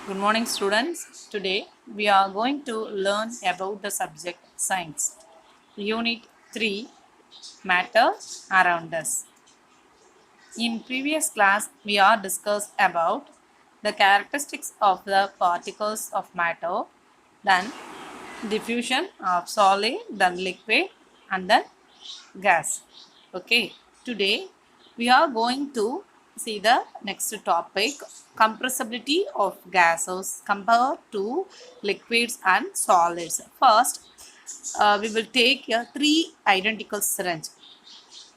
Good morning, students. Today we are going to learn about the subject science. Unit 3 Matter Around Us. In previous class, we are discussed about the characteristics of the particles of matter, then diffusion of solid, then liquid, and then gas. Okay, today we are going to see the next topic, compressibility of gases compared to liquids and solids. First, we will take three identical syringes.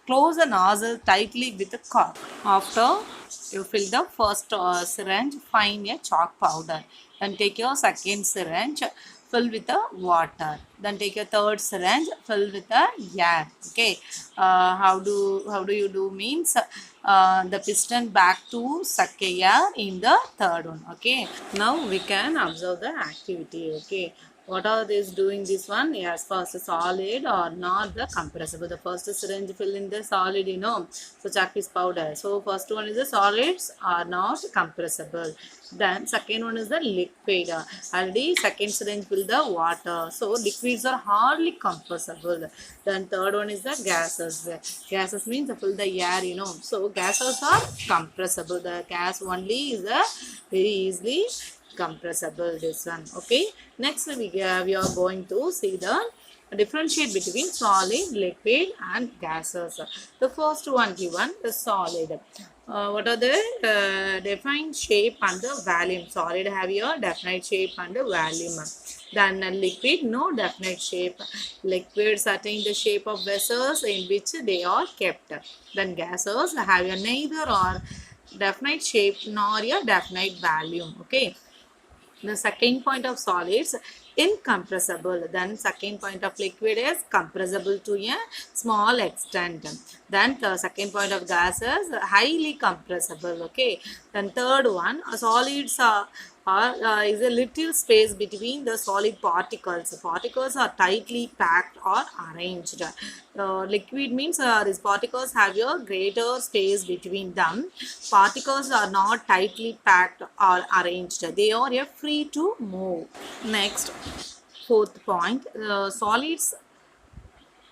Close the nozzle tightly with a cork. After you fill the first syringe, find a chalk powder. Then take your second syringe, fill with the water. Then take a third syringe, fill with the air. Okay. How do you do means the piston back to suck air in the third one. Okay. Now we can observe the activity. Okay. What are these doing this one? Yes, first solid or not the compressible. The first syringe fill in the solid, so chalk is powder. So first one is the solids are not compressible. Then second one is the liquid. Already second syringe fill the water. So liquids are hardly compressible. Then third one is the gases. Gases means fill the air, So gases are compressible. The gas only is very easily compressible, this one. Okay, next we are going to see the differentiate between solid, liquid and gases. The first one given, the solid. What are the defined shape and the volume? Solid have your definite shape and the volume. Then liquid, no definite shape. Liquids attain the shape of vessels in which they are kept. Then gases have a neither or definite shape nor a definite volume. Okay. The second point of solids, incompressible. Then second point of liquid is compressible to a small extent. Then the second point of gases, highly compressible. Okay. Then third one, solids is a little space between the solid particles. Particles are tightly packed or arranged. Liquid means these particles have a greater space between them. Particles are not tightly packed or arranged. They are free to move. Next, fourth point, solids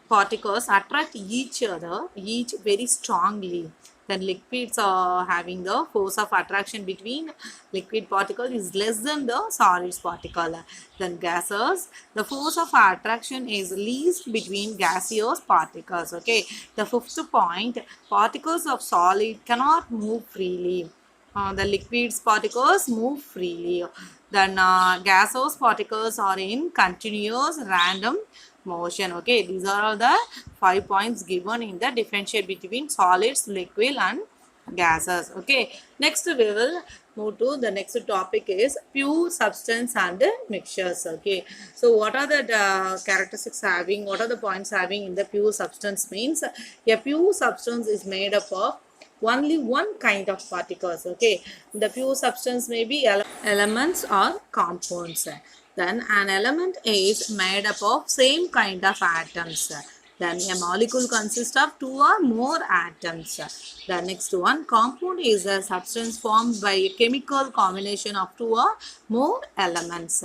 particles attract each other, each very strongly. Then liquids are having the force of attraction between liquid particle is less than the solids particle. Then gases, the force of attraction is least between gaseous particles. Okay. The fifth point, particles of solid cannot move freely. The liquids particles move freely. Then gaseous particles are in continuous random motion. Okay, these are all the 5 points given in the differentiate between solids, liquid and gases. Okay, next we will move to the next topic is pure substance and mixtures. Okay, so what are the characteristics having, what are the points having in the pure substance means a pure substance is made up of only one kind of particles. Okay, the pure substance may be elements or compounds. Then an element is made up of same kind of atoms. Then a molecule consists of two or more atoms. The next one, compound is a substance formed by a chemical combination of two or more elements.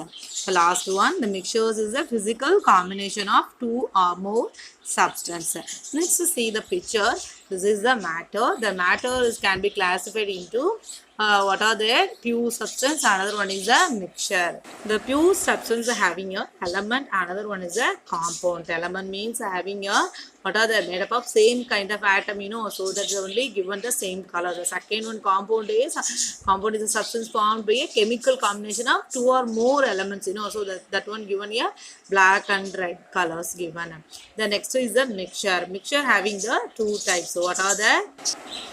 The last one, the mixtures is a physical combination of two or more substances. Next, see the picture. This is the matter. The matter can be classified into what are the pure substance, another one is a mixture. The pure substance having a element, another one is a compound. Element means having a what are they made up of same kind of atom, so that's only given the same color. The second one, compound is a substance formed by a chemical combination of two or more elements, so that one given a black and red colors given. The next is the mixture. Mixture having the two types. So what are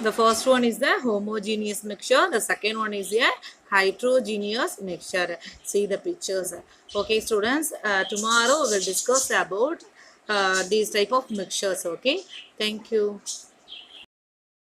the first one is the homogeneous mixture. The second one is a heterogeneous mixture. See the pictures. Okay, students, tomorrow we will discuss about these type of mixtures. Okay, thank you.